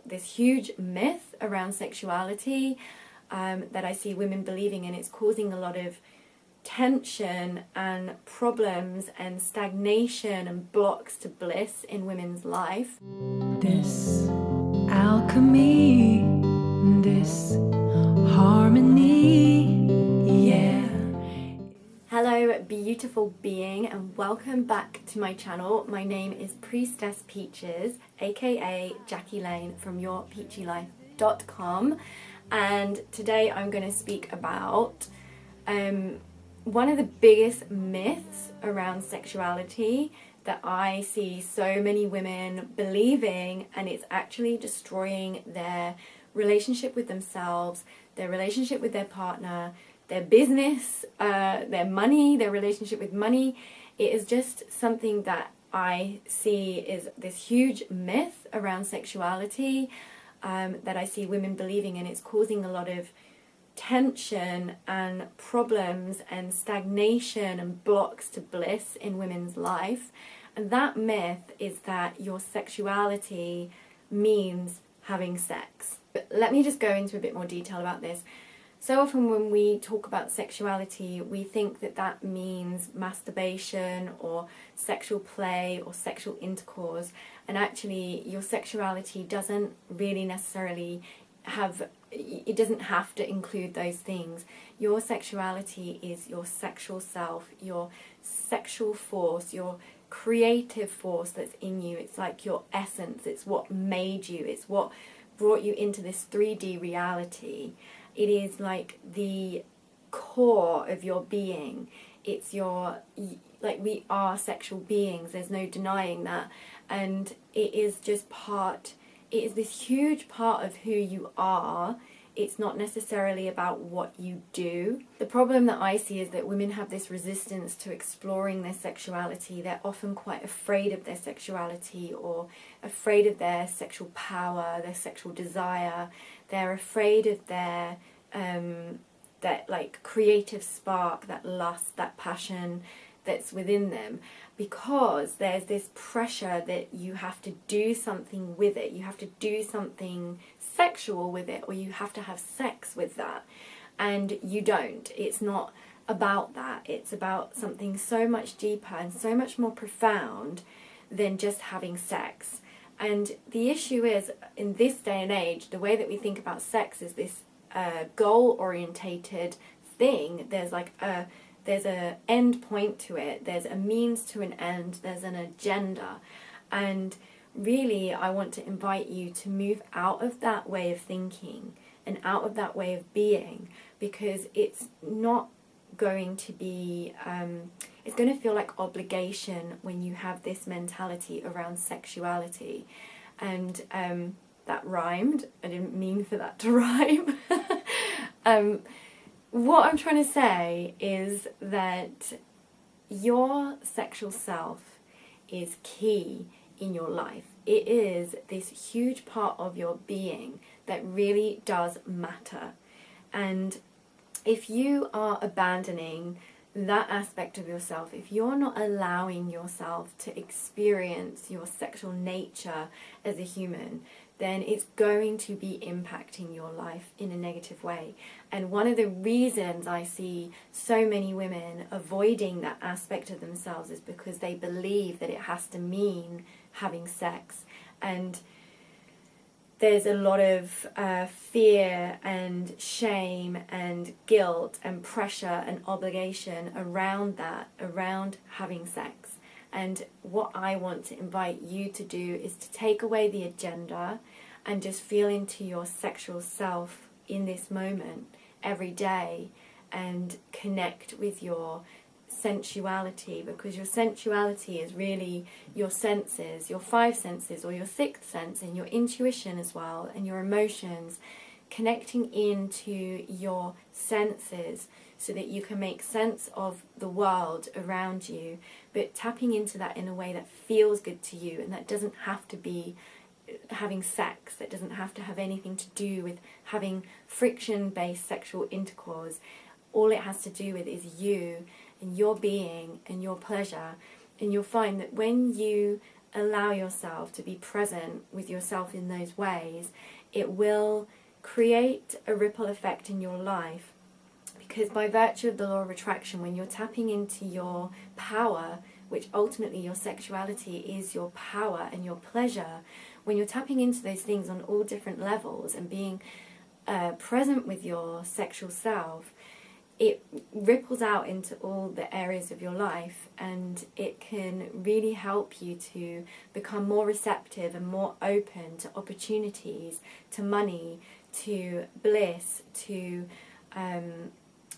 this huge myth around sexuality that I see women believing, and it's causing a lot of tension and problems and stagnation and blocks to bliss in women's life. This alchemy, this harmony, yeah. Hello beautiful being, and welcome back to my channel. My name is Priestess Peaches, aka Jackie Lane from yourpeachylife.com, and today I'm going to speak about one of the biggest myths around sexuality that I see so many women believing, and it's actually destroying their relationship with themselves, their relationship with their partner, their business, their money, their relationship with money. It is just something that I see is this huge myth around sexuality that I see women believing, and it's causing a lot of tension and problems and stagnation and blocks to bliss in women's life. And that myth is that your sexuality means having sex. But let me just go into a bit more detail about this. So often when we talk about sexuality, we think that that means masturbation or sexual play or sexual intercourse, and actually your sexuality doesn't really necessarily it doesn't have to include those things. Your sexuality is your sexual self, your sexual force, your creative force that's in you. It's like your essence, it's what made you, it's what brought you into this 3D reality. It is like the core of your being. It's your, like, we are sexual beings, there's no denying that, and it is just it is this huge part of who you are. It's not necessarily about what you do. The problem that I see is that women have this resistance to exploring their sexuality. They're often quite afraid of their sexuality, or afraid of their sexual power, their sexual desire. They're afraid of their that like creative spark, that lust, that passion that's within them, because there's this pressure that you have to do something with it, you have to do something sexual with it, or you have to have sex with that, and you don't. It's not about that. It's about something so much deeper and so much more profound than just having sex. And the issue is, in this day and age, the way that we think about sex is this goal-orientated thing. There's an end point to it, there's a means to an end, there's an agenda. And really I want to invite you to move out of that way of thinking and out of that way of being, because it's not going to be it's going to feel like obligation when you have this mentality around sexuality. And that rhymed. I didn't mean for that to rhyme. What I'm trying to say is that your sexual self is key in your life. It is this huge part of your being that really does matter. And if you are abandoning that aspect of yourself, if you're not allowing yourself to experience your sexual nature as a human, then it's going to be impacting your life in a negative way. And one of the reasons I see so many women avoiding that aspect of themselves is because they believe that it has to mean having sex. And there's a lot of fear and shame and guilt and pressure and obligation around that, around having sex. And what I want to invite you to do is to take away the agenda and just feel into your sexual self in this moment every day, and connect with your sensuality, because your sensuality is really your senses, your 5 senses, or your 6th sense, and your intuition as well, and your emotions, connecting into your senses so that you can make sense of the world around you, but tapping into that in a way that feels good to you, and that doesn't have to be having sex, that doesn't have to have anything to do with having friction-based sexual intercourse. All it has to do with is you and your being and your pleasure. And you'll find that when you allow yourself to be present with yourself in those ways, it will create a ripple effect in your life. Because by virtue of the law of attraction, when you're tapping into your power, which ultimately your sexuality is your power and your pleasure, when you're tapping into those things on all different levels and being present with your sexual self, it ripples out into all the areas of your life, and it can really help you to become more receptive and more open to opportunities, to money, to bliss, to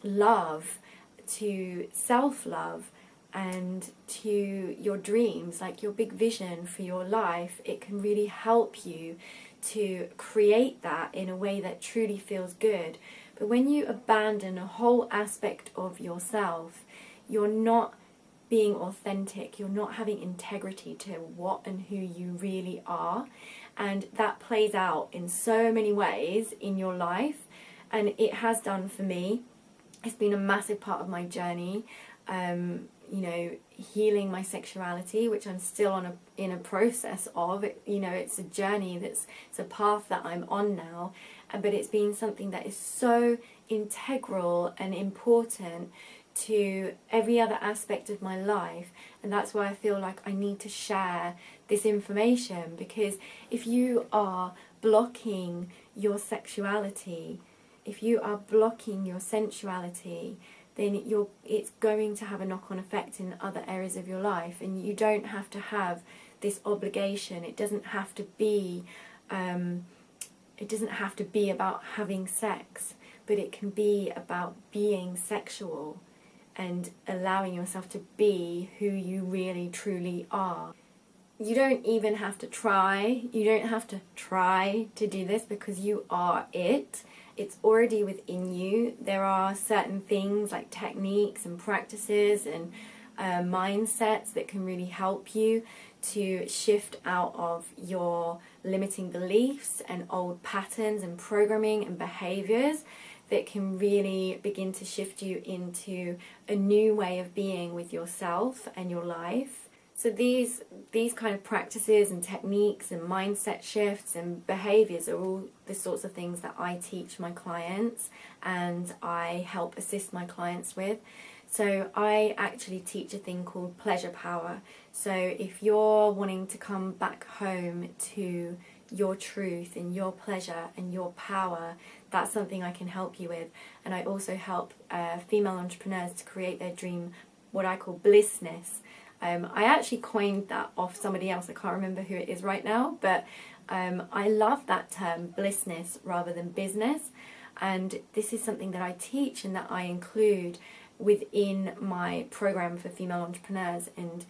love, to self-love, and to your dreams, like your big vision for your life. It can really help you to create that in a way that truly feels good. But when you abandon a whole aspect of yourself, you're not being authentic, you're not having integrity to what and who you really are. And that plays out in so many ways in your life, and it has done for me. It's been a massive part of my journey, healing my sexuality, which I'm still in a process of. It's a journey, it's a path that I'm on now, but it's been something that is so integral and important to every other aspect of my life. And that's why I feel like I need to share this information, because if you are blocking your sexuality, if you are blocking your sensuality, then it's going to have a knock-on effect in other areas of your life. And you don't have to have this obligation. It doesn't have to be about having sex, but it can be about being sexual and allowing yourself to be who you really truly are. You don't even have to try. You don't have to try to do this, because you are it. It's already within you. There are certain things like techniques and practices and mindsets that can really help you to shift out of your limiting beliefs and old patterns and programming and behaviors that can really begin to shift you into a new way of being with yourself and your life. So these kind of practices and techniques and mindset shifts and behaviours are all the sorts of things that I teach my clients and I help assist my clients with. So I actually teach a thing called pleasure power. So if you're wanting to come back home to your truth and your pleasure and your power, that's something I can help you with. And I also help female entrepreneurs to create their dream, what I call blissness. I actually coined that off somebody else. I can't remember who it is right now, but I love that term, blissness, rather than business. And this is something that I teach and that I include within my program for female entrepreneurs and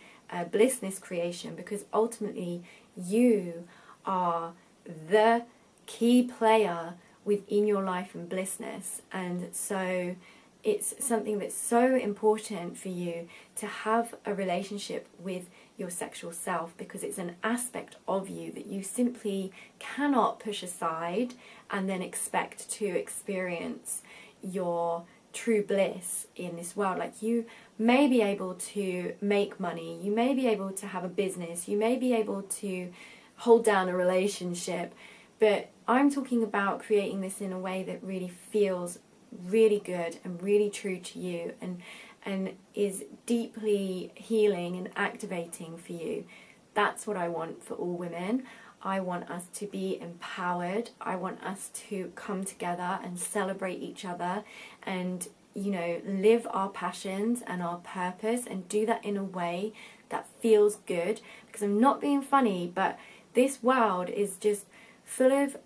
blissness creation, because ultimately you are the key player within your life and blissness. And so it's something that's so important for you to have a relationship with your sexual self, because it's an aspect of you that you simply cannot push aside and then expect to experience your true bliss in this world. Like, you may be able to make money, you may be able to have a business, you may be able to hold down a relationship, but I'm talking about creating this in a way that really feels really good and really true to you, and is deeply healing and activating for you. That's what I want for all women. I want us to be empowered. I want us to come together and celebrate each other and, live our passions and our purpose, and do that in a way that feels good. Because I'm not being funny, but this world is just full of,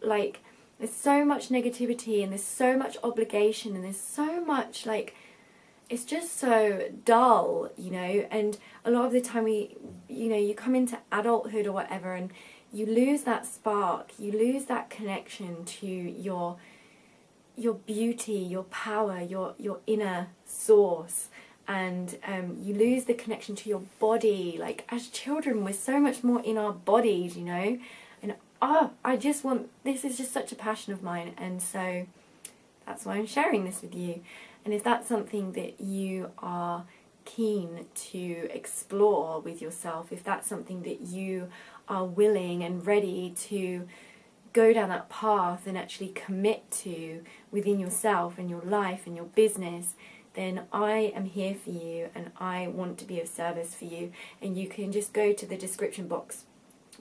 there's so much negativity, and there's so much obligation, and there's so much, it's just so dull, and a lot of the time you come into adulthood or whatever, and you lose that spark, you lose that connection to your beauty, your power, your inner source, and you lose the connection to your body. Like, as children, we're so much more in our bodies, and this is just such a passion of mine, and so that's why I'm sharing this with you. And if that's something that you are keen to explore with yourself, if that's something that you are willing and ready to go down that path and actually commit to within yourself and your life and your business, then I am here for you and I want to be of service for you. And you can just go to the description box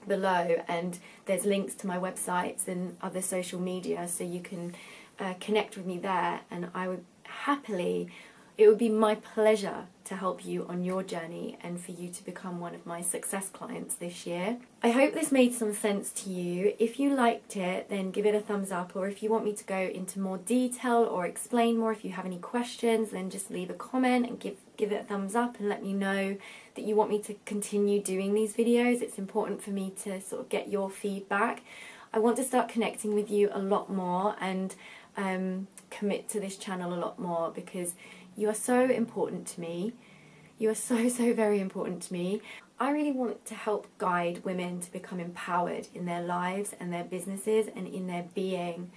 below and there's links to my websites and other social media, so you can connect with me there, and I would happily, it would be my pleasure to help you on your journey and for you to become one of my success clients this year. I hope this made some sense to you. If you liked it, then give it a thumbs up, or if you want me to go into more detail or explain more, if you have any questions, then just leave a comment and give it a thumbs up and let me know that you want me to continue doing these videos. It's important for me to sort of get your feedback. I want to start connecting with you a lot more and commit to this channel a lot more, because you are so important to me. You are so very important to me. I really want to help guide women to become empowered in their lives and their businesses and in their being.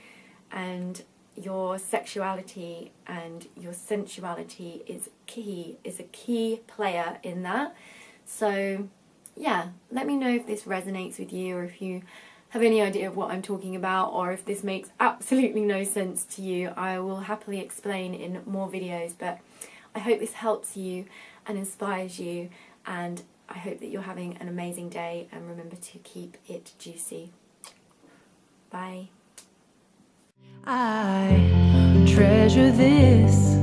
And your sexuality and your sensuality is a key player in that. So yeah, let me know if this resonates with you, or if you have any idea of what I'm talking about, or if this makes absolutely no sense to you. I will happily explain in more videos, but I hope this helps you and inspires you, and I hope that you're having an amazing day, and remember to keep it juicy. Bye. I treasure this